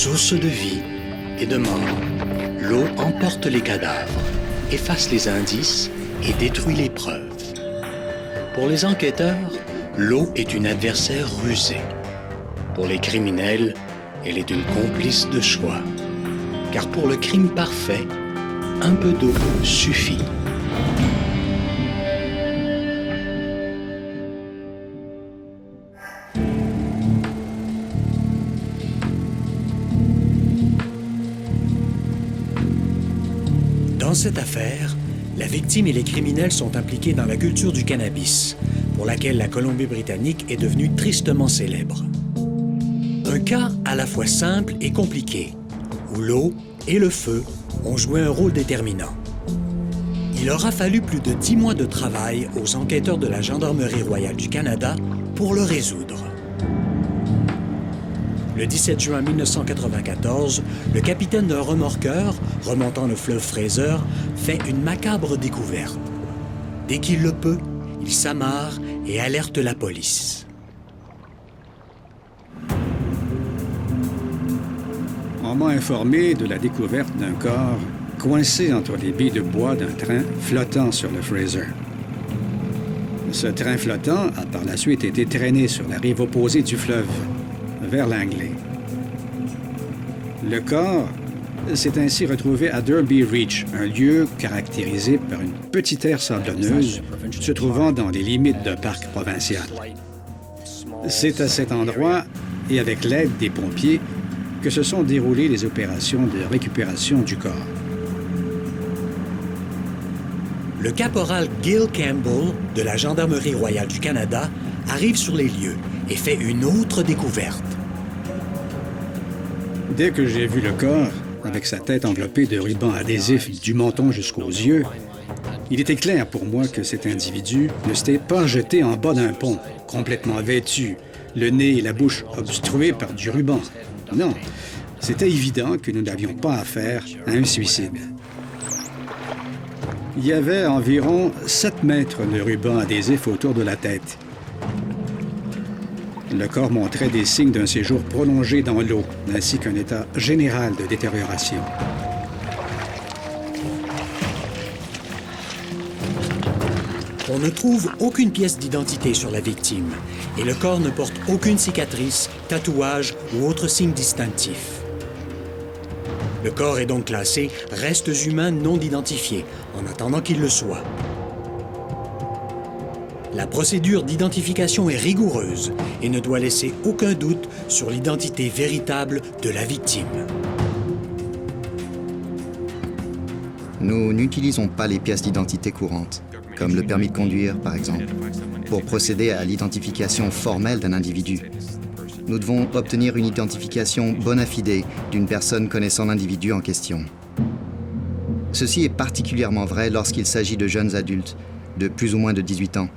source de vie et de mort, l'eau emporte les cadavres, efface les indices et détruit les preuves. Pour les enquêteurs, l'eau est une adversaire rusée. Pour les criminels, elle est une complice de choix. Car pour le crime parfait, un peu d'eau suffit. Dans cette affaire, la victime et les criminels sont impliqués dans la culture du cannabis, pour laquelle la Colombie-Britannique est devenue tristement célèbre. Un cas à la fois simple et compliqué, où l'eau et le feu ont joué un rôle déterminant. Il aura fallu plus de 10 mois de travail aux enquêteurs de la Gendarmerie royale du Canada pour le résoudre. Le 17 juin 1994, le capitaine d'un remorqueur, remontant le fleuve Fraser, fait une macabre découverte. Dès qu'il le peut, il s'amarre et alerte la police. On m'a informé de la découverte d'un corps coincé entre les billes de bois d'un train flottant sur le Fraser. Ce train flottant a par la suite été traîné sur la rive opposée du fleuve, vers Langley. Le corps s'est ainsi retrouvé à Derby Reach, un lieu caractérisé par une petite aire sablonneuse se trouvant dans les limites d'un parc provincial. C'est à cet endroit, et avec l'aide des pompiers, que se sont déroulées les opérations de récupération du corps. Le caporal Gil Campbell de la Gendarmerie royale du Canada arrive sur les lieux et fait une autre découverte. Dès que j'ai vu le corps, avec sa tête enveloppée de rubans adhésifs du menton jusqu'aux yeux, il était clair pour moi que cet individu ne s'était pas jeté en bas d'un pont, complètement vêtu, le nez et la bouche obstrués par du ruban. Non, c'était évident que nous n'avions pas affaire à un suicide. Il y avait environ 7 mètres de ruban adhésif autour de la tête. Le corps montrait des signes d'un séjour prolongé dans l'eau, ainsi qu'un état général de détérioration. On ne trouve aucune pièce d'identité sur la victime et le corps ne porte aucune cicatrice, tatouage ou autre signe distinctif. Le corps est donc classé « restes humains non identifiés » en attendant qu'il le soit. La procédure d'identification est rigoureuse et ne doit laisser aucun doute sur l'identité véritable de la victime. Nous n'utilisons pas les pièces d'identité courantes, comme le permis de conduire par exemple, pour procéder à l'identification formelle d'un individu. Nous devons obtenir une identification bona fide d'une personne connaissant l'individu en question. Ceci est particulièrement vrai lorsqu'il s'agit de jeunes adultes, de plus ou moins de 18 ans.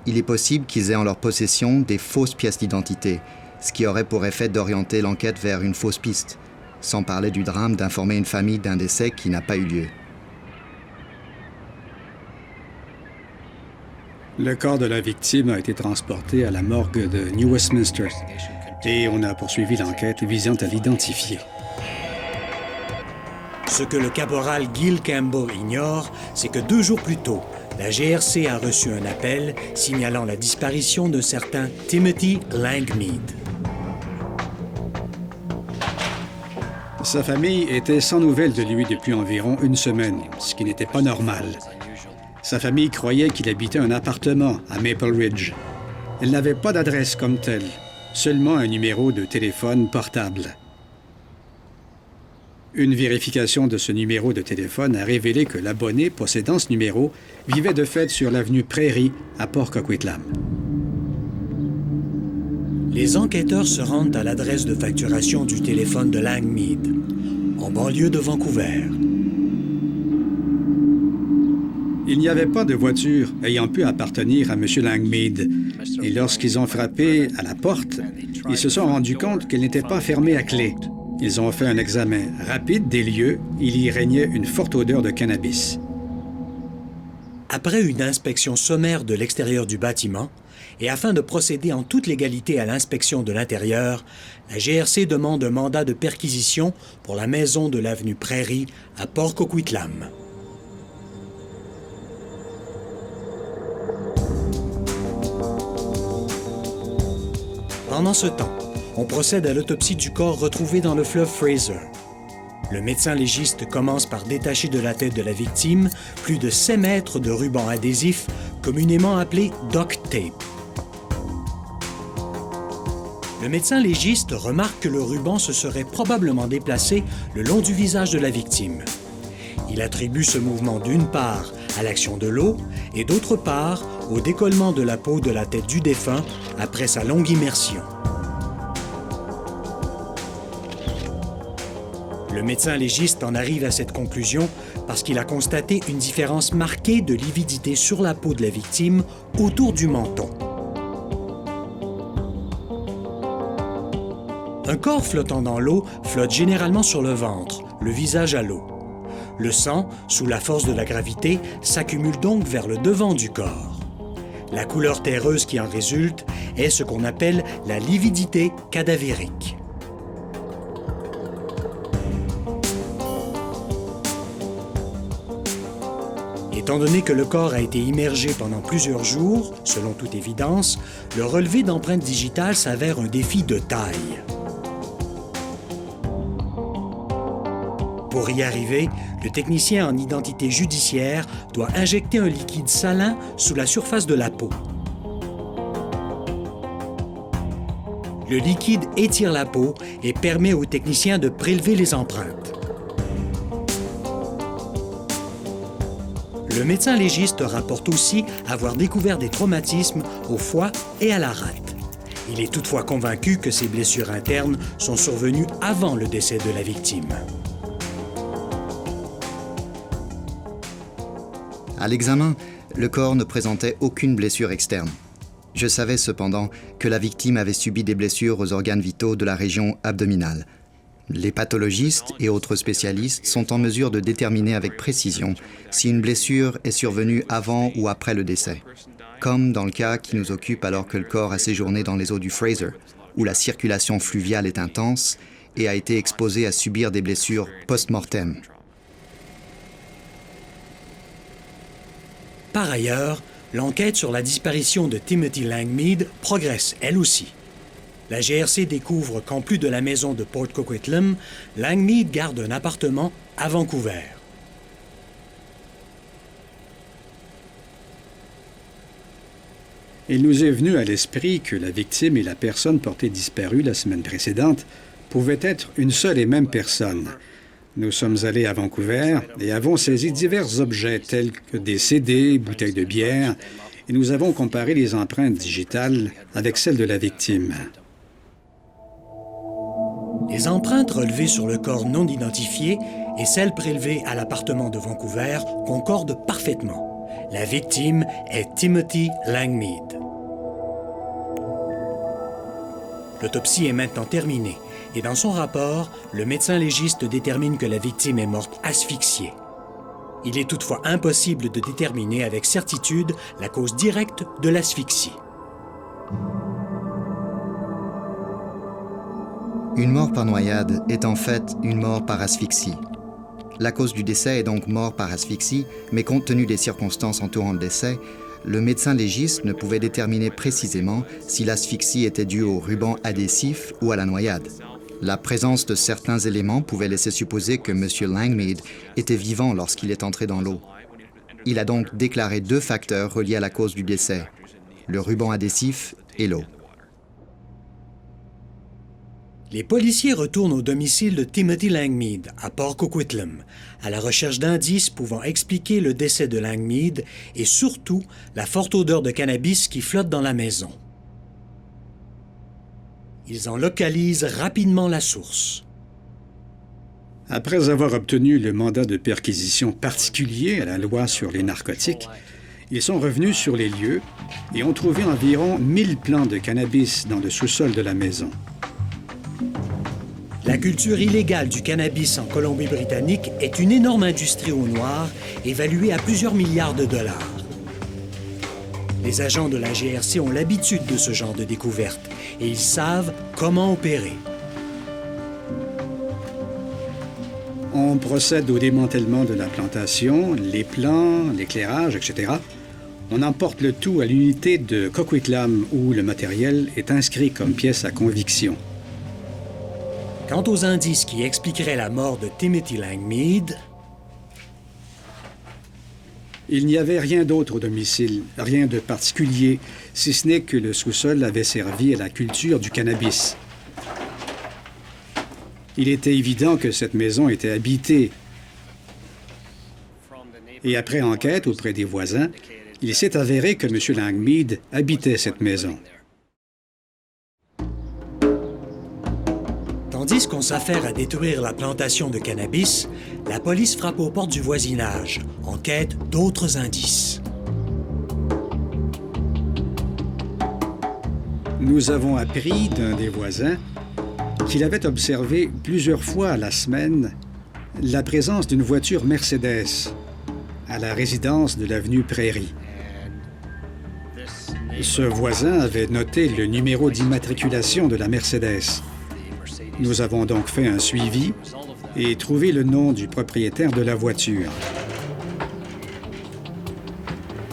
Il est possible qu'ils aient en leur possession des fausses pièces d'identité, ce qui aurait pour effet d'orienter l'enquête vers une fausse piste, sans parler du drame d'informer une famille d'un décès qui n'a pas eu lieu. Le corps de la victime a été transporté à la morgue de New Westminster et on a poursuivi l'enquête visant à l'identifier. Ce que le caporal Gil Campbell ignore, c'est que 2 jours plus tôt, la GRC a reçu un appel signalant la disparition d'un certain Timothy Langmead. Sa famille était sans nouvelles de lui depuis environ 1 semaine, ce qui n'était pas normal. Sa famille croyait qu'il habitait un appartement à Maple Ridge. Elle n'avait pas d'adresse comme telle, seulement un numéro de téléphone portable. Une vérification de ce numéro de téléphone a révélé que l'abonné possédant ce numéro vivait de fait sur l'avenue Prairie à Port Coquitlam. Les enquêteurs se rendent à l'adresse de facturation du téléphone de Langmead, en banlieue de Vancouver. Il n'y avait pas de voiture ayant pu appartenir à M. Langmead. Et lorsqu'ils ont frappé à la porte, ils se sont rendus compte qu'elle n'était pas fermée à clé. Ils ont fait un examen rapide des lieux. Il y régnait une forte odeur de cannabis. Après une inspection sommaire de l'extérieur du bâtiment, et afin de procéder en toute légalité à l'inspection de l'intérieur, la GRC demande un mandat de perquisition pour la maison de l'avenue Prairie à Port Coquitlam. Pendant ce temps, on procède à l'autopsie du corps retrouvé dans le fleuve Fraser. Le médecin légiste commence par détacher de la tête de la victime plus de 7 mètres de ruban adhésif, communément appelé duct tape. Le médecin légiste remarque que le ruban se serait probablement déplacé le long du visage de la victime. Il attribue ce mouvement d'une part à l'action de l'eau et d'autre part au décollement de la peau de la tête du défunt après sa longue immersion. Le médecin légiste en arrive à cette conclusion parce qu'il a constaté une différence marquée de lividité sur la peau de la victime autour du menton. Un corps flottant dans l'eau flotte généralement sur le ventre, le visage à l'eau. Le sang, sous la force de la gravité, s'accumule donc vers le devant du corps. La couleur terreuse qui en résulte est ce qu'on appelle la lividité cadavérique. Étant donné que le corps a été immergé pendant plusieurs jours, selon toute évidence, le relevé d'empreintes digitales s'avère un défi de taille. Pour y arriver, le technicien en identité judiciaire doit injecter un liquide salin sous la surface de la peau. Le liquide étire la peau et permet au technicien de prélever les empreintes. Le médecin légiste rapporte aussi avoir découvert des traumatismes au foie et à la rate. Il est toutefois convaincu que ces blessures internes sont survenues avant le décès de la victime. À l'examen, le corps ne présentait aucune blessure externe. Je savais cependant que la victime avait subi des blessures aux organes vitaux de la région abdominale. Les pathologistes et autres spécialistes sont en mesure de déterminer avec précision si une blessure est survenue avant ou après le décès, comme dans le cas qui nous occupe alors que le corps a séjourné dans les eaux du Fraser, où la circulation fluviale est intense et a été exposé à subir des blessures post-mortem. Par ailleurs, l'enquête sur la disparition de Timothy Langmead progresse elle aussi. La GRC découvre qu'en plus de la maison de Port Coquitlam, Langmead garde un appartement à Vancouver. Il nous est venu à l'esprit que la victime et la personne portée disparue la semaine précédente pouvaient être une seule et même personne. Nous sommes allés à Vancouver et avons saisi divers objets tels que des CD, bouteilles de bière, et nous avons comparé les empreintes digitales avec celles de la victime. Les empreintes relevées sur le corps non identifié et celles prélevées à l'appartement de Vancouver concordent parfaitement. La victime est Timothy Langmead. L'autopsie est maintenant terminée et dans son rapport, le médecin légiste détermine que la victime est morte asphyxiée. Il est toutefois impossible de déterminer avec certitude la cause directe de l'asphyxie. Une mort par noyade est en fait une mort par asphyxie. La cause du décès est donc mort par asphyxie, mais compte tenu des circonstances entourant le décès, le médecin légiste ne pouvait déterminer précisément si l'asphyxie était due au ruban adhésif ou à la noyade. La présence de certains éléments pouvait laisser supposer que M. Langmead était vivant lorsqu'il est entré dans l'eau. Il a donc déclaré 2 facteurs reliés à la cause du décès, le ruban adhésif et l'eau. Les policiers retournent au domicile de Timothy Langmead, à Port Coquitlam, à la recherche d'indices pouvant expliquer le décès de Langmead et surtout la forte odeur de cannabis qui flotte dans la maison. Ils en localisent rapidement la source. Après avoir obtenu le mandat de perquisition particulier à la loi sur les narcotiques, ils sont revenus sur les lieux et ont trouvé environ 1000 plants de cannabis dans le sous-sol de la maison. La culture illégale du cannabis en Colombie-Britannique est une énorme industrie au noir, évaluée à plusieurs milliards de dollars. Les agents de la GRC ont l'habitude de ce genre de découverte et ils savent comment opérer. On procède au démantèlement de la plantation, les plans, l'éclairage, etc. On emporte le tout à l'unité de Coquitlam où le matériel est inscrit comme pièce à conviction. Quant aux indices qui expliqueraient la mort de Timothy Langmead, il n'y avait rien d'autre au domicile, rien de particulier, si ce n'est que le sous-sol avait servi à la culture du cannabis. Il était évident que cette maison était habitée. Et après enquête auprès des voisins, il s'est avéré que M. Langmead habitait cette maison. Tandis qu'on s'affaire à détruire la plantation de cannabis, la police frappe aux portes du voisinage, en quête d'autres indices. Nous avons appris d'un des voisins qu'il avait observé plusieurs fois à la semaine la présence d'une voiture Mercedes à la résidence de l'avenue Prairie. Ce voisin avait noté le numéro d'immatriculation de la Mercedes. Nous avons donc fait un suivi et trouvé le nom du propriétaire de la voiture.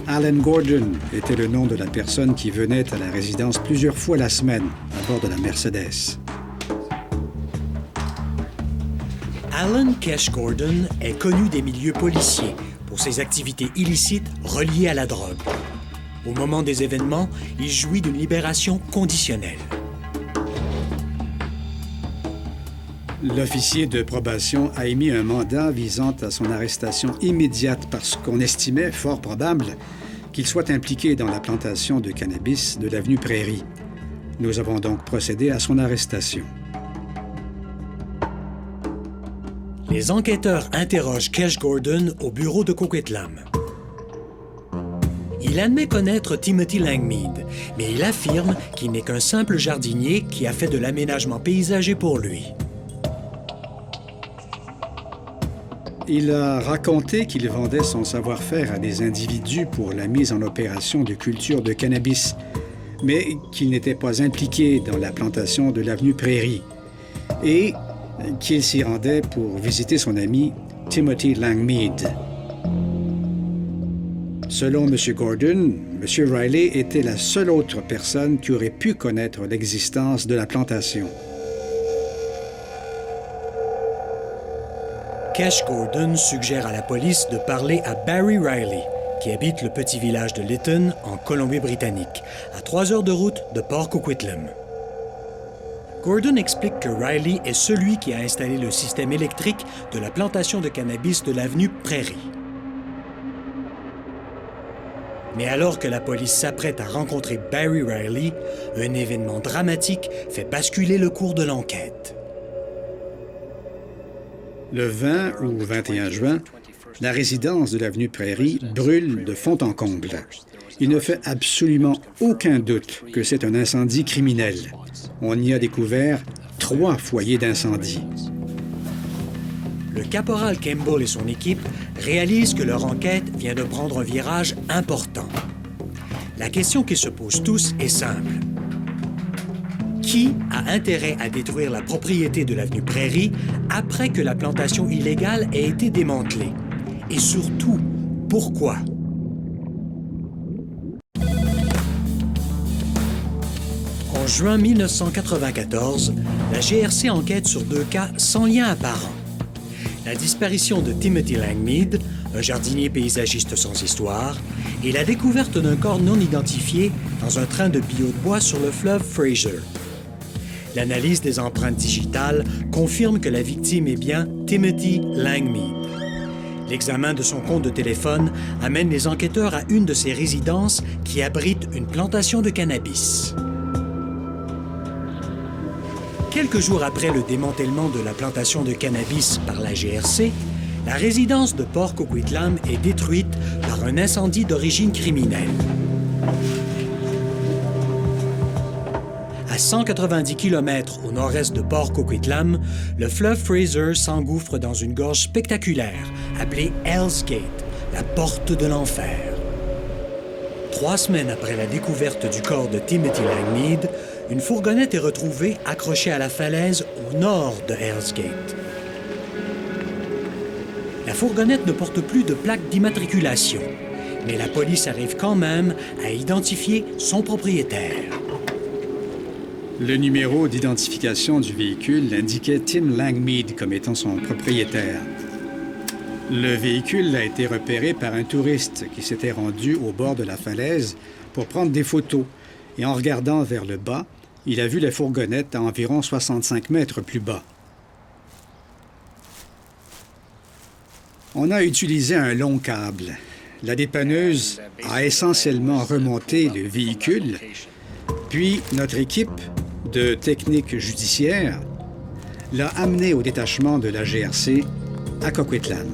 Alan Gordon était le nom de la personne qui venait à la résidence plusieurs fois la semaine à bord de la Mercedes. Alan Kesh Gordon est connu des milieux policiers pour ses activités illicites reliées à la drogue. Au moment des événements, il jouit d'une libération conditionnelle. L'officier de probation a émis un mandat visant à son arrestation immédiate parce qu'on estimait, fort probable, qu'il soit impliqué dans la plantation de cannabis de l'avenue Prairie. Nous avons donc procédé à son arrestation. Les enquêteurs interrogent Kesh Gordon au bureau de Coquitlam. Il admet connaître Timothy Langmead, mais il affirme qu'il n'est qu'un simple jardinier qui a fait de l'aménagement paysager pour lui. Il a raconté qu'il vendait son savoir-faire à des individus pour la mise en opération de cultures de cannabis, mais qu'il n'était pas impliqué dans la plantation de l'avenue Prairie et qu'il s'y rendait pour visiter son ami Timothy Langmead. Selon M. Gordon, M. Riley était la seule autre personne qui aurait pu connaître l'existence de la plantation. Kesh Gordon suggère à la police de parler à Barry Riley, qui habite le petit village de Lytton, en Colombie-Britannique, à 3 heures de route de Port Coquitlam. Gordon explique que Riley est celui qui a installé le système électrique de la plantation de cannabis de l'avenue Prairie. Mais alors que la police s'apprête à rencontrer Barry Riley, un événement dramatique fait basculer le cours de l'enquête. Le 20 ou 21 juin, la résidence de l'avenue Prairie brûle de fond en comble. Il ne fait absolument aucun doute que c'est un incendie criminel. On y a découvert 3 foyers d'incendie. Le caporal Campbell et son équipe réalisent que leur enquête vient de prendre un virage important. La question qu'ils se posent tous est simple. Qui a intérêt à détruire la propriété de l'avenue Prairie après que la plantation illégale ait été démantelée? Et surtout, pourquoi? En juin 1994, la GRC enquête sur 2 cas sans lien apparent. La disparition de Timothy Langmead, un jardinier paysagiste sans histoire, et la découverte d'un corps non identifié dans un train de biobois sur le fleuve Fraser. L'analyse des empreintes digitales confirme que la victime est bien Timothy Langmead. L'examen de son compte de téléphone amène les enquêteurs à une de ses résidences qui abrite une plantation de cannabis. Quelques jours après le démantèlement de la plantation de cannabis par la GRC, la résidence de Port Coquitlam est détruite par un incendie d'origine criminelle. À 190 km au nord-est de Port Coquitlam, le fleuve Fraser s'engouffre dans une gorge spectaculaire appelée Hell's Gate, la porte de l'enfer. 3 semaines après la découverte du corps de Timothy Langmead, une fourgonnette est retrouvée accrochée à la falaise au nord de Hell's Gate. La fourgonnette ne porte plus de plaque d'immatriculation, mais la police arrive quand même à identifier son propriétaire. Le numéro d'identification du véhicule indiquait Tim Langmead comme étant son propriétaire. Le véhicule a été repéré par un touriste qui s'était rendu au bord de la falaise pour prendre des photos. Et en regardant vers le bas, il a vu la fourgonnette à environ 65 mètres plus bas. On a utilisé un long câble. La dépanneuse a essentiellement remonté le véhicule, puis notre équipe de technique judiciaire l'a amené au détachement de la GRC à Coquitlam.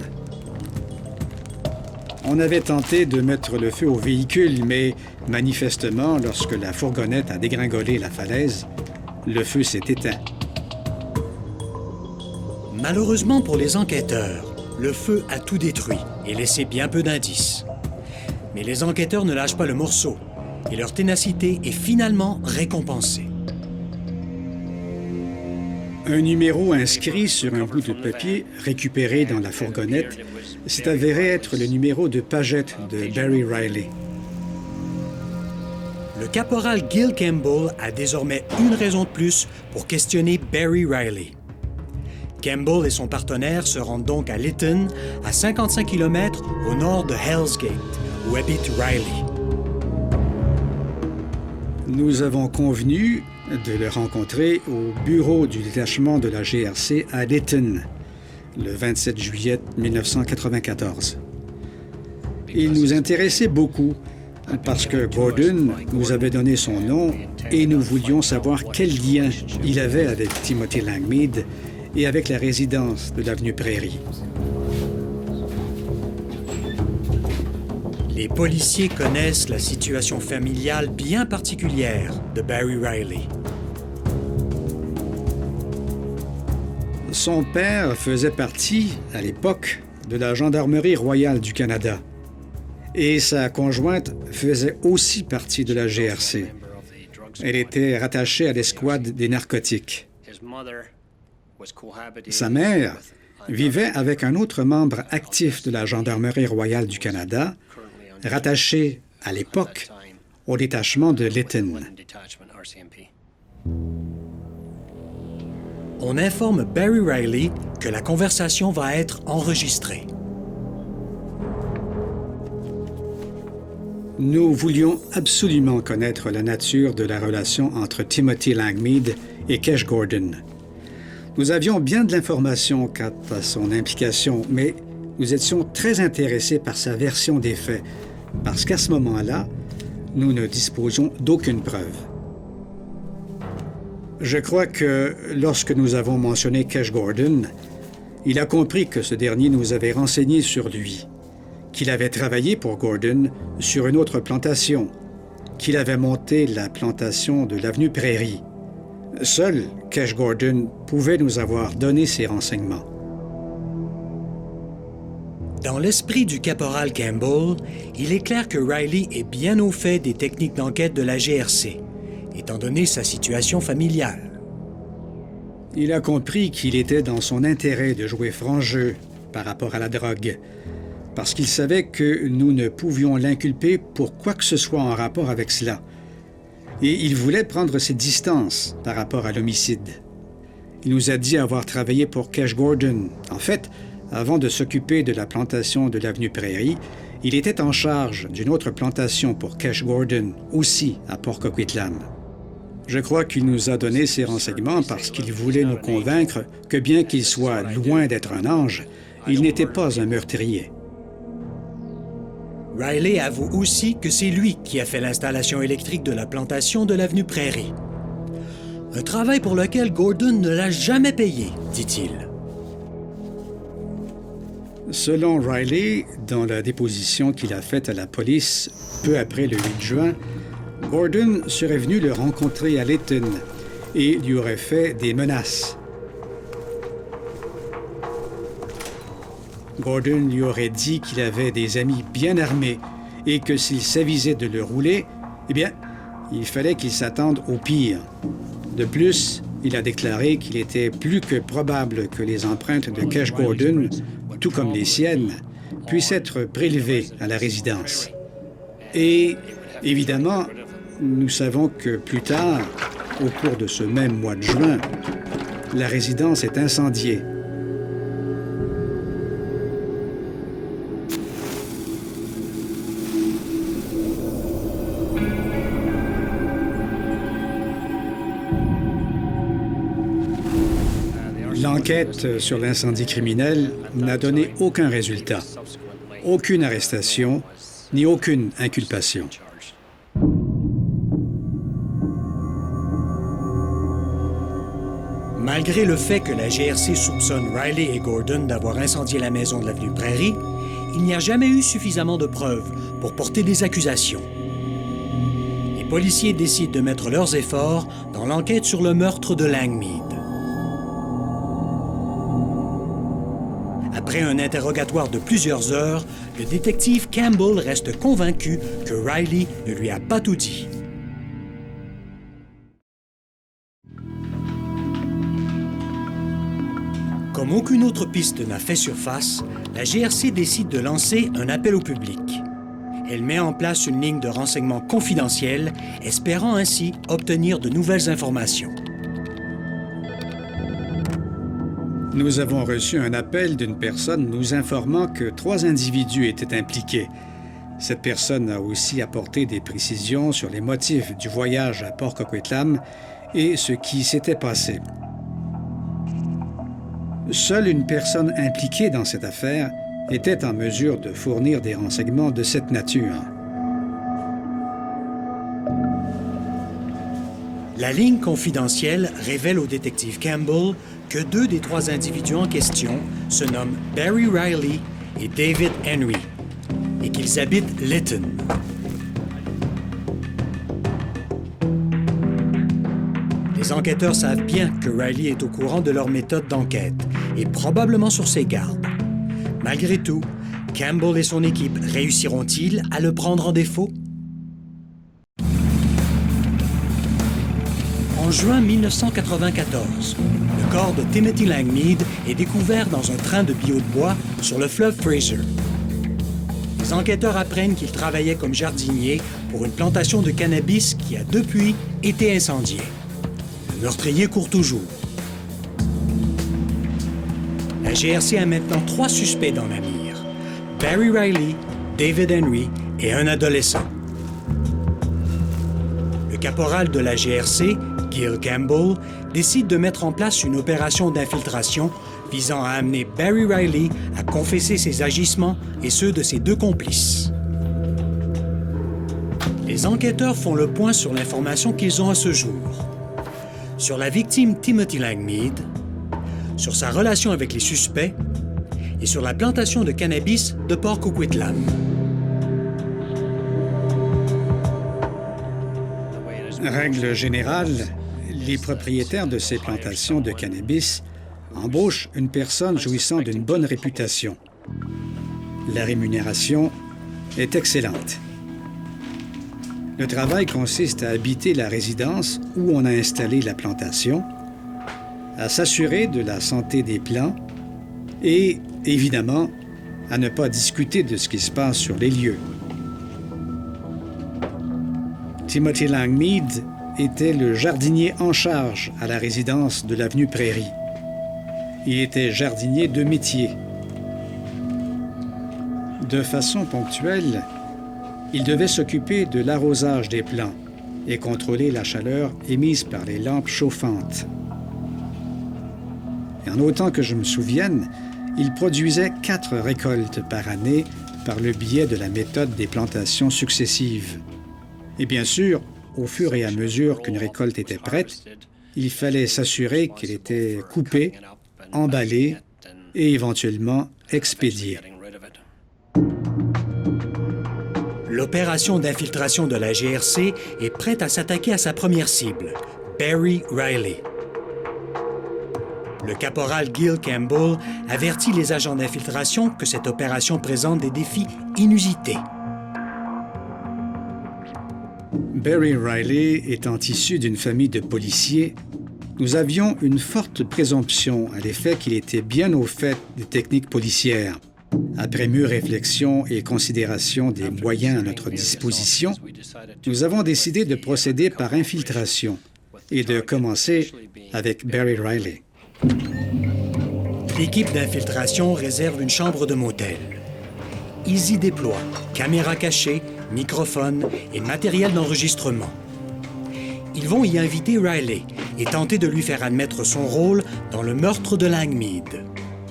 On avait tenté de mettre le feu au véhicule, mais manifestement, lorsque la fourgonnette a dégringolé la falaise, le feu s'est éteint. Malheureusement pour les enquêteurs, le feu a tout détruit et laissé bien peu d'indices. Mais les enquêteurs ne lâchent pas le morceau et leur ténacité est finalement récompensée. Un numéro inscrit sur un bout de papier récupéré dans la fourgonnette s'est avéré être le numéro de pagette de Barry Riley. Le caporal Gil Campbell a désormais une raison de plus pour questionner Barry Riley. Campbell et son partenaire se rendent donc à Lytton, à 55 km au nord de Hell's Gate, où habite Riley. Nous avons convenu de le rencontrer au bureau du détachement de la GRC à Lytton, le 27 juillet 1994. Il nous intéressait beaucoup parce que Gordon nous avait donné son nom et nous voulions savoir quel lien il avait avec Timothy Langmead et avec la résidence de l'avenue Prairie. Les policiers connaissent la situation familiale bien particulière de Barry Riley. Son père faisait partie, à l'époque, de la Gendarmerie royale du Canada. Et sa conjointe faisait aussi partie de la GRC. Elle était rattachée à l'escouade des narcotiques. Sa mère vivait avec un autre membre actif de la Gendarmerie royale du Canada, rattaché, à l'époque, au détachement de Lytton. On informe Barry Riley que la conversation va être enregistrée. Nous voulions absolument connaître la nature de la relation entre Timothy Langmead et Kesh Gordon. Nous avions bien de l'information quant à son implication, mais nous étions très intéressés par sa version des faits, parce qu'à ce moment-là, nous ne disposions d'aucune preuve. Je crois que lorsque nous avons mentionné Kesh Gordon, il a compris que ce dernier nous avait renseigné sur lui, qu'il avait travaillé pour Gordon sur une autre plantation, qu'il avait monté la plantation de l'avenue Prairie. Seul Kesh Gordon pouvait nous avoir donné ces renseignements. Dans l'esprit du caporal Campbell, il est clair que Riley est bien au fait des techniques d'enquête de la GRC, étant donné sa situation familiale. Il a compris qu'il était dans son intérêt de jouer franc jeu par rapport à la drogue, parce qu'il savait que nous ne pouvions l'inculper pour quoi que ce soit en rapport avec cela. Et il voulait prendre ses distances par rapport à l'homicide. Il nous a dit avoir travaillé pour Kesh Gordon. En fait, avant de s'occuper de la plantation de l'avenue Prairie, il était en charge d'une autre plantation pour Kesh Gordon, aussi à Port Coquitlam. Je crois qu'il nous a donné ces renseignements parce qu'il voulait nous convaincre que bien qu'il soit loin d'être un ange, il n'était pas un meurtrier. Riley avoue aussi que c'est lui qui a fait l'installation électrique de la plantation de l'avenue Prairie. Un travail pour lequel Gordon ne l'a jamais payé, dit-il. Selon Riley, dans la déposition qu'il a faite à la police peu après le 8 juin, Gordon serait venu le rencontrer à Lytton et lui aurait fait des menaces. Gordon lui aurait dit qu'il avait des amis bien armés et que s'il s'avisait de le rouler, eh bien, il fallait qu'il s'attende au pire. De plus, il a déclaré qu'il était plus que probable que les empreintes de Cash Gordon, tout comme les siennes, puissent être prélevées à la résidence. Et, évidemment, nous savons que plus tard, au cours de ce même mois de juin, la résidence est incendiée. L'enquête sur l'incendie criminel n'a donné aucun résultat, aucune arrestation, ni aucune inculpation. Malgré le fait que la GRC soupçonne Riley et Gordon d'avoir incendié la maison de l'avenue Prairie, il n'y a jamais eu suffisamment de preuves pour porter des accusations. Les policiers décident de mettre leurs efforts dans l'enquête sur le meurtre de Langmead. Après un interrogatoire de plusieurs heures, le détective Campbell reste convaincu que Riley ne lui a pas tout dit. Comme aucune autre piste n'a fait surface, la GRC décide de lancer un appel au public. Elle met en place une ligne de renseignement confidentielle, espérant ainsi obtenir de nouvelles informations. Nous avons reçu un appel d'une personne nous informant que 3 individus étaient impliqués. Cette personne a aussi apporté des précisions sur les motifs du voyage à Port Coquitlam et ce qui s'était passé. Seule une personne impliquée dans cette affaire était en mesure de fournir des renseignements de cette nature. La ligne confidentielle révèle au détective Campbell que 2 des 3 individus en question se nomment Barry Riley et David Henry et qu'ils habitent Lytton. Les enquêteurs savent bien que Riley est au courant de leur méthode d'enquête et probablement sur ses gardes. Malgré tout, Campbell et son équipe réussiront-ils à le prendre en défaut? En juin 1994, le corps de Timothy Langmead est découvert dans un train de bio de bois sur le fleuve Fraser. Les enquêteurs apprennent qu'il travaillait comme jardinier pour une plantation de cannabis qui a depuis été incendiée. Le meurtrier court toujours. La GRC a maintenant 3 suspects dans la mire: Barry Riley, David Henry et un adolescent. Le caporal de la GRC, Gil Campbell, décide de mettre en place une opération d'infiltration visant à amener Barry Riley à confesser ses agissements et ceux de ses 2 complices. Les enquêteurs font le point sur l'information qu'ils ont à ce jour. Sur la victime Timothy Langmead, sur sa relation avec les suspects et sur la plantation de cannabis de Port Coquitlam. Règle générale, les propriétaires de ces plantations de cannabis embauchent une personne jouissant d'une bonne réputation. La rémunération est excellente. Le travail consiste à habiter la résidence où on a installé la plantation, à s'assurer de la santé des plants et, évidemment, à ne pas discuter de ce qui se passe sur les lieux. Timothy Langmead était le jardinier en charge à la résidence de l'avenue Prairie. Il était jardinier de métier. De façon ponctuelle, il devait s'occuper de l'arrosage des plants et contrôler la chaleur émise par les lampes chauffantes. Et en autant que je me souvienne, il produisait 4 récoltes par année par le biais de la méthode des plantations successives. Et bien sûr, au fur et à mesure qu'une récolte était prête, il fallait s'assurer qu'elle était coupée, emballée et éventuellement expédiée. L'opération d'infiltration de la GRC est prête à s'attaquer à sa première cible, Barry Riley. Le caporal Gil Campbell avertit les agents d'infiltration que cette opération présente des défis inusités. Barry Riley étant issu d'une famille de policiers, nous avions une forte présomption à l'effet qu'il était bien au fait des techniques policières. Après mûre réflexion et considération des moyens à notre disposition, nous avons décidé de procéder par infiltration et de commencer avec Barry Riley. L'équipe d'infiltration réserve une chambre de motel. Ils y déploient caméras cachées, microphones et matériel d'enregistrement. Ils vont y inviter Riley et tenter de lui faire admettre son rôle dans le meurtre de Langmead.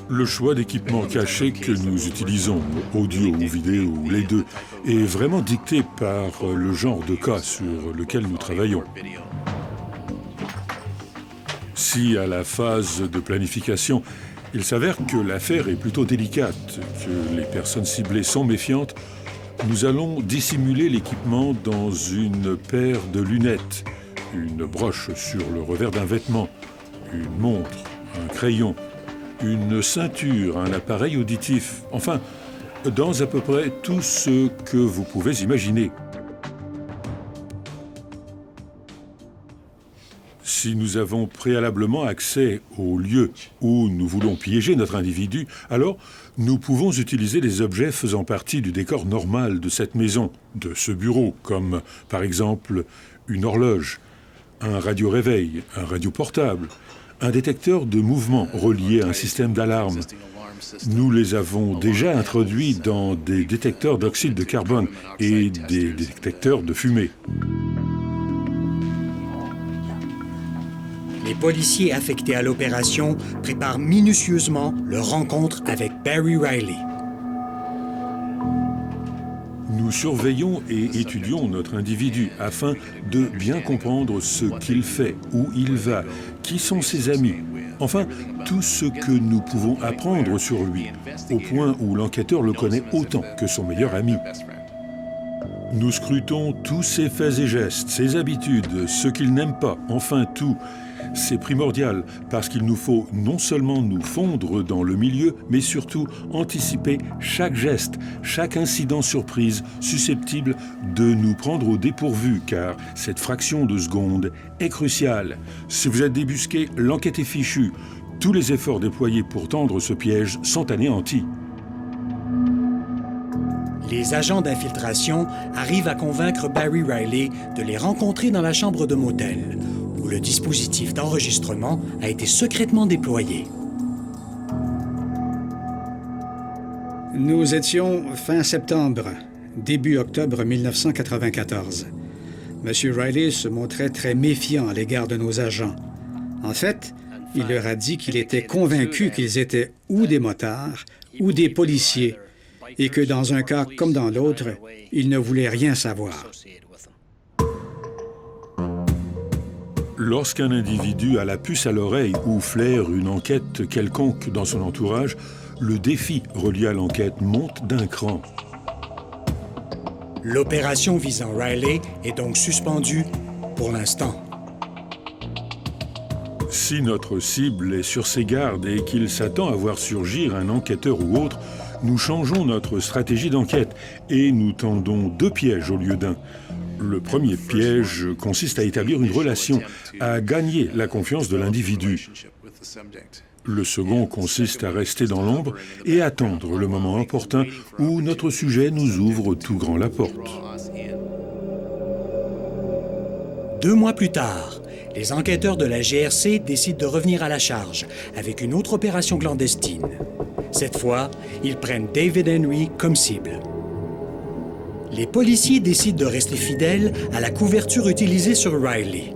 Le choix d'équipements cachés que nous utilisons, audio ou vidéo, les deux, est vraiment dicté par le genre de cas sur lequel nous travaillons. Si à la phase de planification, il s'avère que l'affaire est plutôt délicate, que les personnes ciblées sont méfiantes, nous allons dissimuler l'équipement dans une paire de lunettes, une broche sur le revers d'un vêtement, une montre, un crayon, une ceinture, un appareil auditif, enfin, dans à peu près tout ce que vous pouvez imaginer. Si nous avons préalablement accès au lieu où nous voulons piéger notre individu, alors nous pouvons utiliser les objets faisant partie du décor normal de cette maison, de ce bureau, comme par exemple une horloge, un radio-réveil, un radio portable, un détecteur de mouvement relié à un système d'alarme. Nous les avons déjà introduits dans des détecteurs d'oxyde de carbone et des détecteurs de fumée. Les policiers affectés à l'opération préparent minutieusement leur rencontre avec Barry Riley. Nous surveillons et étudions notre individu afin de bien comprendre ce qu'il fait, où il va, qui sont ses amis, enfin, tout ce que nous pouvons apprendre sur lui, au point où l'enquêteur le connaît autant que son meilleur ami. Nous scrutons tous ses faits et gestes, ses habitudes, ce qu'il n'aime pas, enfin tout. C'est primordial parce qu'il nous faut non seulement nous fondre dans le milieu, mais surtout anticiper chaque geste, chaque incident surprise susceptible de nous prendre au dépourvu, car cette fraction de seconde est cruciale. Si vous êtes débusqué, l'enquête est fichue. Tous les efforts déployés pour tendre ce piège sont anéantis. Les agents d'infiltration arrivent à convaincre Barry Riley de les rencontrer dans la chambre de motel, où le dispositif d'enregistrement a été secrètement déployé. Nous étions fin septembre, début octobre 1994. M. Riley se montrait très méfiant à l'égard de nos agents. En fait, il leur a dit qu'il était convaincu qu'ils étaient ou des motards ou des policiers, et que dans un cas comme dans l'autre, il ne voulait rien savoir. Lorsqu'un individu a la puce à l'oreille ou flaire une enquête quelconque dans son entourage, le défi relié à l'enquête monte d'un cran. L'opération visant Riley est donc suspendue pour l'instant. Si notre cible est sur ses gardes et qu'il s'attend à voir surgir un enquêteur ou autre, nous changeons notre stratégie d'enquête et nous tendons 2 pièges au lieu d'un. Le premier piège consiste à établir une relation, à gagner la confiance de l'individu. Le second consiste à rester dans l'ombre et attendre le moment opportun où notre sujet nous ouvre tout grand la porte. 2 mois plus tard, les enquêteurs de la GRC décident de revenir à la charge avec une autre opération clandestine. Cette fois, ils prennent David Henry comme cible. Les policiers décident de rester fidèles à la couverture utilisée sur Riley.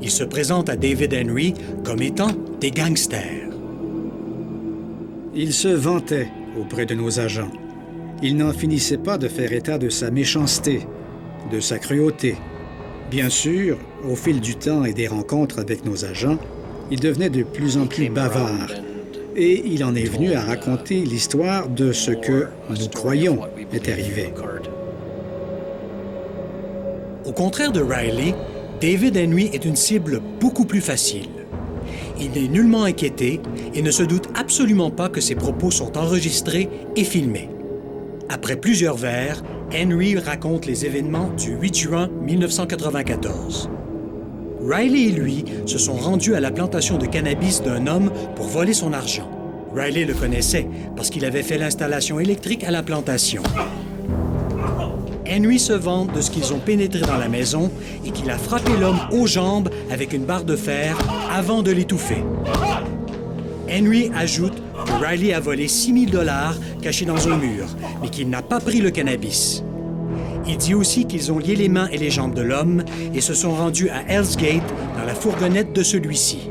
Ils se présentent à David Henry comme étant des gangsters. Il se vantait auprès de nos agents. Il n'en finissait pas de faire état de sa méchanceté, de sa cruauté. Bien sûr, au fil du temps et des rencontres avec nos agents, il devenait de plus en plus bavard. Et il en est venu à raconter l'histoire de ce que nous croyons est arrivé. Au contraire de Riley, David Henry est une cible beaucoup plus facile. Il n'est nullement inquiété et ne se doute absolument pas que ses propos sont enregistrés et filmés. Après plusieurs verres, Henry raconte les événements du 8 juin 1994. Riley et lui se sont rendus à la plantation de cannabis d'un homme pour voler son argent. Riley le connaissait parce qu'il avait fait l'installation électrique à la plantation. Henry se vante de ce qu'ils ont pénétré dans la maison et qu'il a frappé l'homme aux jambes avec une barre de fer avant de l'étouffer. Henry ajoute que Riley a volé 6 000 $ cachés dans un mur, mais qu'il n'a pas pris le cannabis. Il dit aussi qu'ils ont lié les mains et les jambes de l'homme et se sont rendus à Hell's Gate dans la fourgonnette de celui-ci.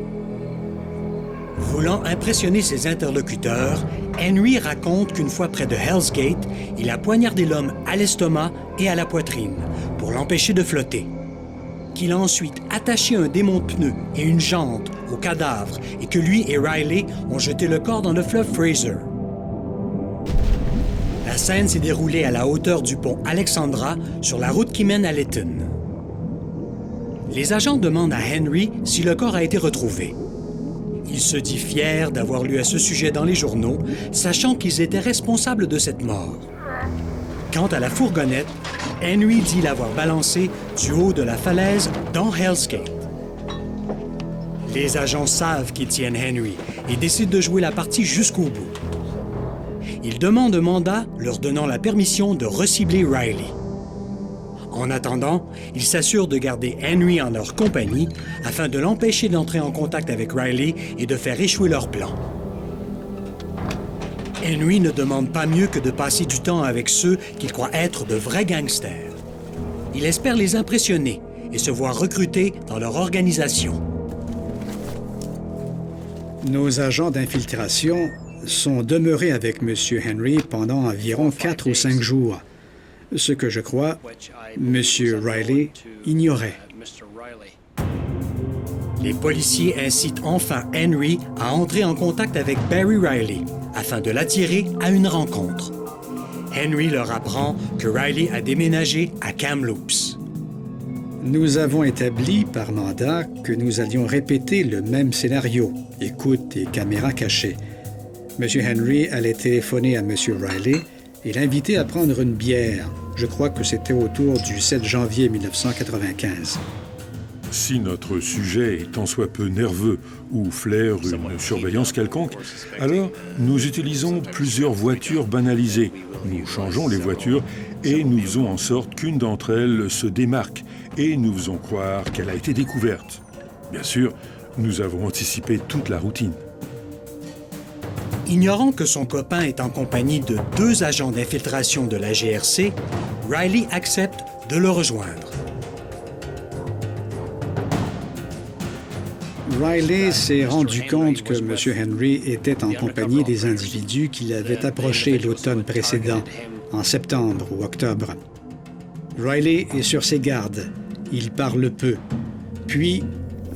Voulant impressionner ses interlocuteurs, Henry raconte qu'une fois près de Hell's Gate, il a poignardé l'homme à l'estomac et à la poitrine pour l'empêcher de flotter. Qu'il a ensuite attaché un démon de pneus et une jante au cadavre et que lui et Riley ont jeté le corps dans le fleuve Fraser. La scène s'est déroulée à la hauteur du pont Alexandra sur la route qui mène à Lytton. Les agents demandent à Henry si le corps a été retrouvé. Il se dit fier d'avoir lu à ce sujet dans les journaux, sachant qu'ils étaient responsables de cette mort. Quant à la fourgonnette, Henry dit l'avoir balancée du haut de la falaise dans Hell's Gate. Les agents savent qu'ils tiennent Henry et décident de jouer la partie jusqu'au bout. Ils demandent un mandat leur donnant la permission de recibler Riley. En attendant, ils s'assurent de garder Henry en leur compagnie afin de l'empêcher d'entrer en contact avec Riley et de faire échouer leur plan. Henry ne demande pas mieux que de passer du temps avec ceux qu'il croit être de vrais gangsters. Il espère les impressionner et se voir recrutés dans leur organisation. Nos agents d'infiltration sont demeurés avec M. Henry pendant environ 4 ou 5 jours, ce que je crois M. Riley ignorait. Les policiers incitent enfin Henry à entrer en contact avec Barry Riley afin de l'attirer à une rencontre. Henry leur apprend que Riley a déménagé à Kamloops. Nous avons établi par mandat que nous allions répéter le même scénario, écoute et caméra cachée. M. Henry allait téléphoner à M. Riley et l'inviter à prendre une bière. Je crois que c'était autour du 7 janvier 1995. Si notre sujet est tant soit peu nerveux ou flaire une surveillance quelconque, alors nous utilisons plusieurs voitures banalisées. Nous changeons les voitures et nous faisons en sorte qu'une d'entre elles se démarque et nous faisons croire qu'elle a été découverte. Bien sûr, nous avons anticipé toute la routine. Ignorant que son copain est en compagnie de 2 agents d'infiltration de la GRC, Riley accepte de le rejoindre. Riley s'est rendu compte que M. Henry était en compagnie des individus qu'il avait approchés l'automne précédent, en septembre ou octobre. Riley est sur ses gardes. Il parle peu. Puis,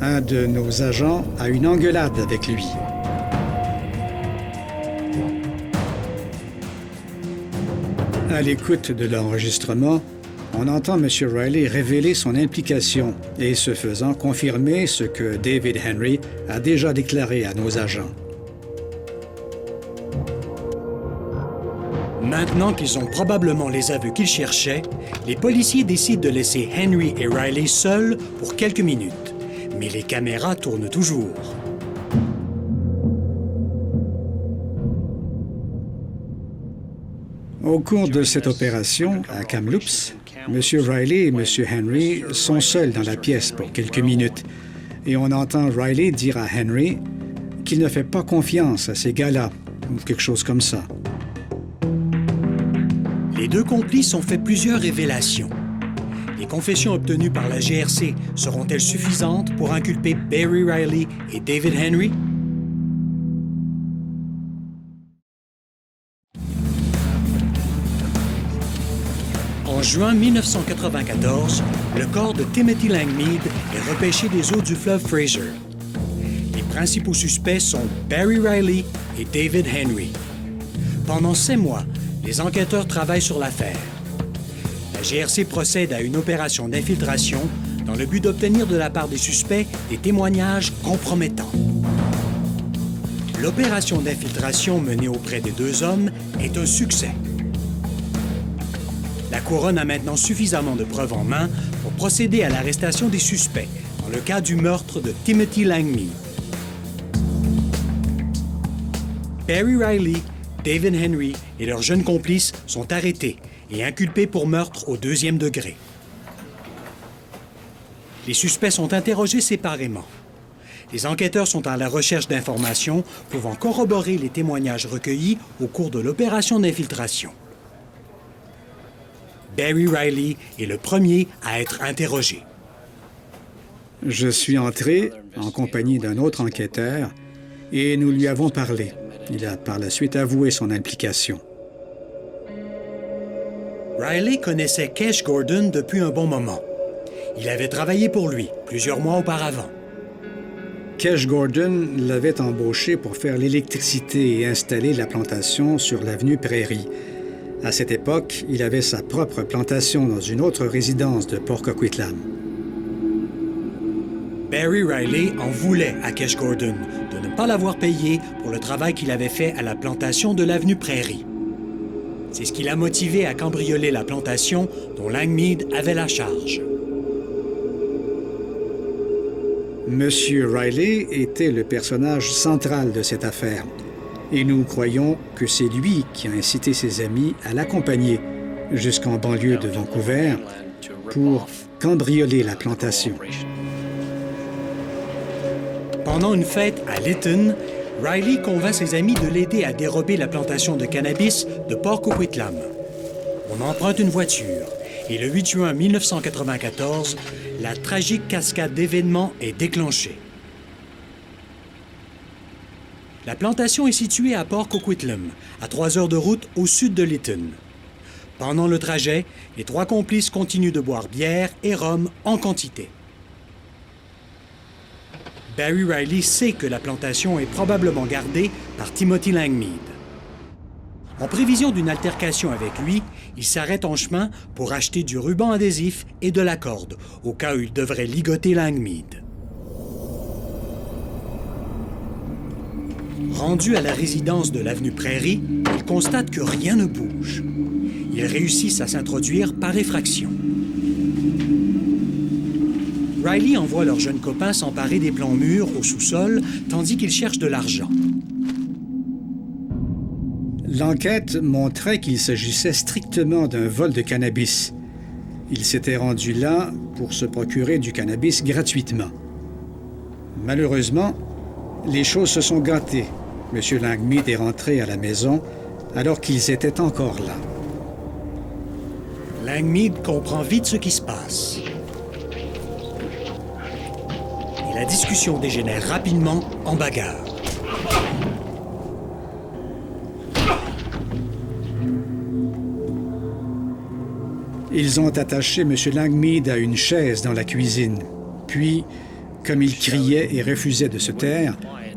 un de nos agents a une engueulade avec lui. À l'écoute de l'enregistrement, on entend M. Riley révéler son implication et, ce faisant, confirmer ce que David Henry a déjà déclaré à nos agents. Maintenant qu'ils ont probablement les aveux qu'ils cherchaient, les policiers décident de laisser Henry et Riley seuls pour quelques minutes. Mais les caméras tournent toujours. Au cours de cette opération, à Kamloops, M. Riley et M. Henry sont seuls dans la pièce pour quelques minutes et on entend Riley dire à Henry qu'il ne fait pas confiance à ces gars-là, ou quelque chose comme ça. Les 2 complices ont fait plusieurs révélations. Les confessions obtenues par la GRC seront-elles suffisantes pour inculper Barry Riley et David Henry? En juin 1994, le corps de Timothy Langmead est repêché des eaux du fleuve Fraser. Les principaux suspects sont Barry Riley et David Henry. Pendant 6 mois, les enquêteurs travaillent sur l'affaire. La GRC procède à une opération d'infiltration dans le but d'obtenir de la part des suspects des témoignages compromettants. L'opération d'infiltration menée auprès des 2 hommes est un succès. La couronne a maintenant suffisamment de preuves en main pour procéder à l'arrestation des suspects dans le cas du meurtre de Timothy Langmead. Barry Riley, David Henry et leurs jeunes complices sont arrêtés et inculpés pour meurtre au 2e degré. Les suspects sont interrogés séparément. Les enquêteurs sont à la recherche d'informations pouvant corroborer les témoignages recueillis au cours de l'opération d'infiltration. Barry Riley est le premier à être interrogé. Je suis entré en compagnie d'un autre enquêteur et nous lui avons parlé. Il a par la suite avoué son implication. Riley connaissait Kesh Gordon depuis un bon moment. Il avait travaillé pour lui plusieurs mois auparavant. Kesh Gordon l'avait embauché pour faire l'électricité et installer la plantation sur l'avenue Prairie. À cette époque, il avait sa propre plantation dans une autre résidence de Port Coquitlam. Barry Riley en voulait à Kesh Gordon de ne pas l'avoir payé pour le travail qu'il avait fait à la plantation de l'avenue Prairie. C'est ce qui l'a motivé à cambrioler la plantation dont Langmead avait la charge. Monsieur Riley était le personnage central de cette affaire. Et nous croyons que c'est lui qui a incité ses amis à l'accompagner jusqu'en banlieue de Vancouver pour cambrioler la plantation. Pendant une fête à Lytton, Riley convainc ses amis de l'aider à dérober la plantation de cannabis de Port Coquitlam. On emprunte une voiture et le 8 juin 1994, la tragique cascade d'événements est déclenchée. La plantation est située à Port Coquitlam, à 3 heures de route au sud de Lytton. Pendant le trajet, les 3 complices continuent de boire bière et rhum en quantité. Barry Riley sait que la plantation est probablement gardée par Timothy Langmead. En prévision d'une altercation avec lui, il s'arrête en chemin pour acheter du ruban adhésif et de la corde, au cas où il devrait ligoter Langmead. Rendu à la résidence de l'avenue Prairie, il constate que rien ne bouge. Ils réussissent à s'introduire par effraction. Riley envoie leur jeune copain s'emparer des plans mûrs au sous-sol, tandis qu'ils cherchent de l'argent. L'enquête montrait qu'il s'agissait strictement d'un vol de cannabis. Il s'était rendu là pour se procurer du cannabis gratuitement. Malheureusement, les choses se sont gâtées. M. Langmead est rentré à la maison alors qu'ils étaient encore là. Langmead comprend vite ce qui se passe. Et la discussion dégénère rapidement en bagarre. Ils ont attaché M. Langmead à une chaise dans la cuisine. Puis, comme il criait et refusait de se taire,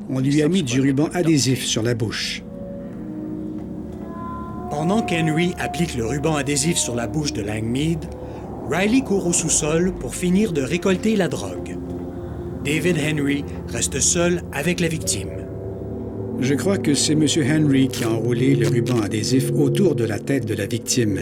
on lui a mis du ruban adhésif sur la bouche. Pendant qu'Henry applique le ruban adhésif sur la bouche de Langmead, Riley court au sous-sol pour finir de récolter la drogue. David Henry reste seul avec la victime. Je crois que c'est M. Henry qui a enroulé le ruban adhésif autour de la tête de la victime.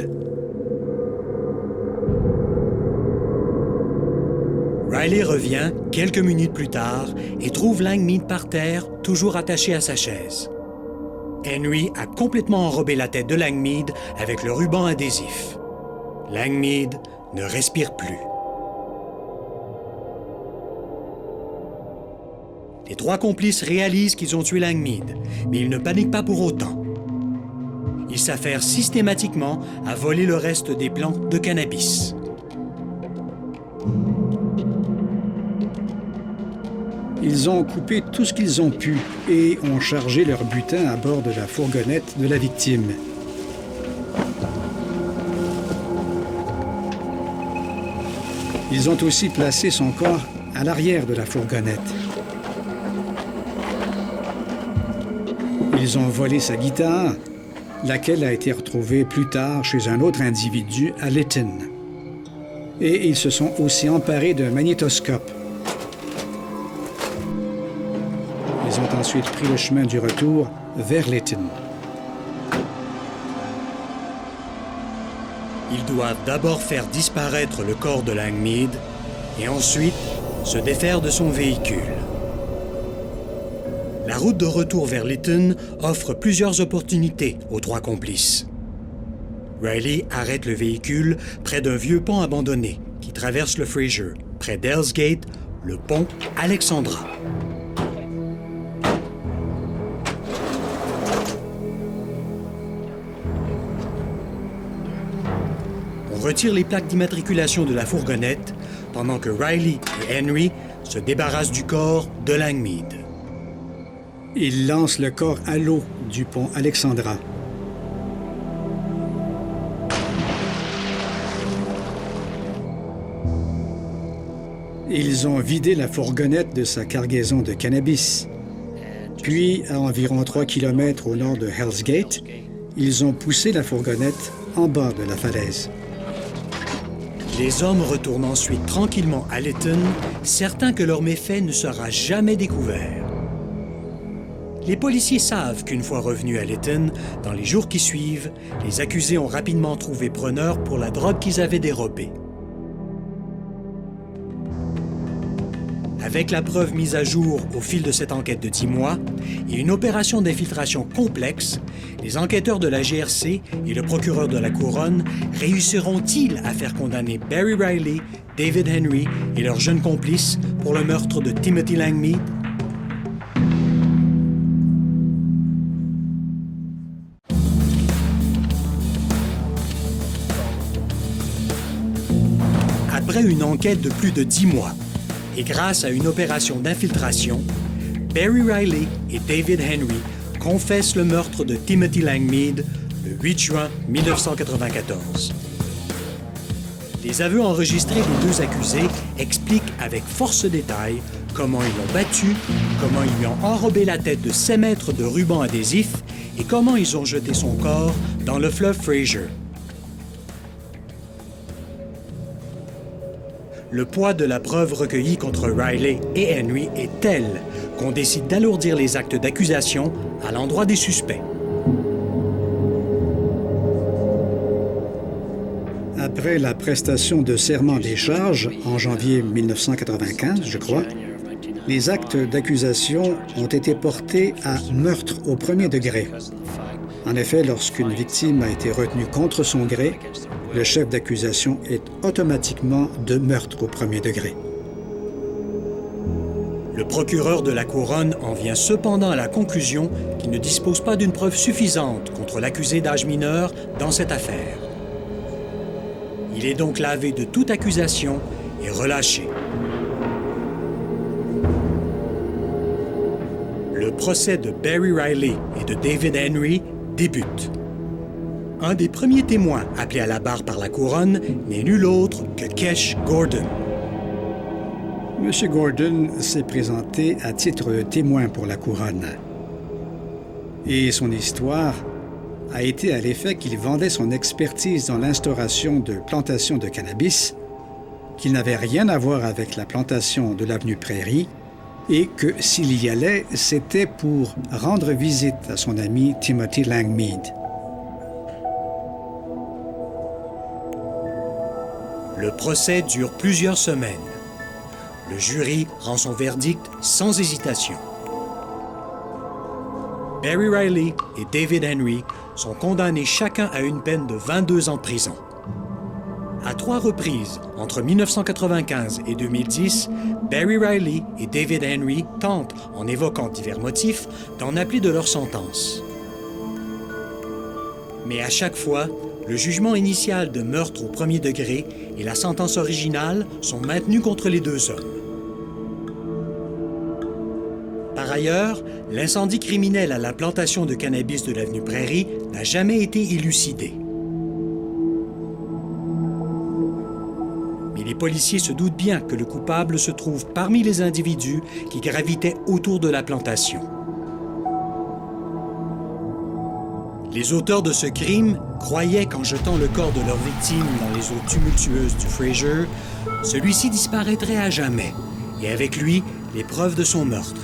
Riley revient quelques minutes plus tard et trouve Langmead par terre, toujours attaché à sa chaise. Henry a complètement enrobé la tête de Langmead avec le ruban adhésif. Langmead ne respire plus. Les 3 complices réalisent qu'ils ont tué Langmead, mais ils ne paniquent pas pour autant. Ils s'affairent systématiquement à voler le reste des plantes de cannabis. Ils ont coupé tout ce qu'ils ont pu et ont chargé leur butin à bord de la fourgonnette de la victime. Ils ont aussi placé son corps à l'arrière de la fourgonnette. Ils ont volé sa guitare, laquelle a été retrouvée plus tard chez un autre individu à Lytton. Et ils se sont aussi emparés d'un magnétoscope. Ils ont ensuite pris le chemin du retour vers Lytton. Ils doivent d'abord faire disparaître le corps de Langmead et ensuite se défaire de son véhicule. La route de retour vers Lytton offre plusieurs opportunités aux trois complices. Riley arrête le véhicule près d'un vieux pont abandonné qui traverse le Fraser, près d'Hell's Gate, le pont Alexandra. On retire les plaques d'immatriculation de la fourgonnette pendant que Riley et Henry se débarrassent du corps de Langmead. Ils lancent le corps à l'eau du pont Alexandra. Ils ont vidé la fourgonnette de sa cargaison de cannabis. Puis, à environ 3 km au nord de Hell's Gate, ils ont poussé la fourgonnette en bas de la falaise. Les hommes retournent ensuite tranquillement à Lytton, certains que leur méfait ne sera jamais découvert. Les policiers savent qu'une fois revenus à Lytton, dans les jours qui suivent, les accusés ont rapidement trouvé preneur pour la drogue qu'ils avaient dérobée. Avec la preuve mise à jour au fil de cette enquête de 10 mois et une opération d'infiltration complexe, les enquêteurs de la GRC et le procureur de la Couronne réussiront-ils à faire condamner Barry Riley, David Henry et leurs jeunes complices pour le meurtre de Timothy Langmead? Après une enquête de plus de 10 mois, et grâce à une opération d'infiltration, Barry Riley et David Henry confessent le meurtre de Timothy Langmead le 8 juin 1994. Les aveux enregistrés des deux accusés expliquent avec force détail comment ils l'ont battu, comment ils lui ont enrobé la tête de 7 mètres de ruban adhésif et comment ils ont jeté son corps dans le fleuve Fraser. Le poids de la preuve recueillie contre Riley et Henry est tel qu'on décide d'alourdir les actes d'accusation à l'endroit des suspects. Après la prestation de serment des charges en janvier 1995, je crois, les actes d'accusation ont été portés à meurtre au premier degré. En effet, lorsqu'une victime a été retenue contre son gré, le chef d'accusation est automatiquement de meurtre au premier degré. Le procureur de la Couronne en vient cependant à la conclusion qu'il ne dispose pas d'une preuve suffisante contre l'accusé d'âge mineur dans cette affaire. Il est donc lavé de toute accusation et relâché. Le procès de Barry Riley et de David Henry débute. Un des premiers témoins appelés à la barre par la Couronne n'est nul autre que Kesh Gordon. M. Gordon s'est présenté à titre de témoin pour la Couronne. Et son histoire a été à l'effet qu'il vendait son expertise dans l'instauration de plantations de cannabis, qu'il n'avait rien à voir avec la plantation de l'avenue Prairie, et que s'il y allait, c'était pour rendre visite à son ami Timothy Langmead. Le procès dure plusieurs semaines. Le jury rend son verdict sans hésitation. Barry Riley et David Henry sont condamnés chacun à une peine de 22 ans de prison. À 3 reprises, entre 1995 et 2010, Barry Riley et David Henry tentent, en évoquant divers motifs, d'en appeler de leur sentence. Mais à chaque fois, le jugement initial de meurtre au premier degré et la sentence originale sont maintenus contre les deux hommes. Par ailleurs, l'incendie criminel à la plantation de cannabis de l'avenue Prairie n'a jamais été élucidé. Mais les policiers se doutent bien que le coupable se trouve parmi les individus qui gravitaient autour de la plantation. Les auteurs de ce crime croyaient qu'en jetant le corps de leur victime dans les eaux tumultueuses du Fraser, celui-ci disparaîtrait à jamais, et avec lui, les preuves de son meurtre.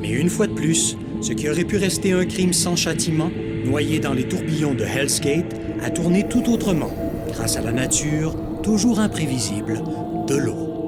Mais une fois de plus, ce qui aurait pu rester un crime sans châtiment noyé dans les tourbillons de Hell's Gate, a tourné tout autrement, grâce à la nature, toujours imprévisible, de l'eau.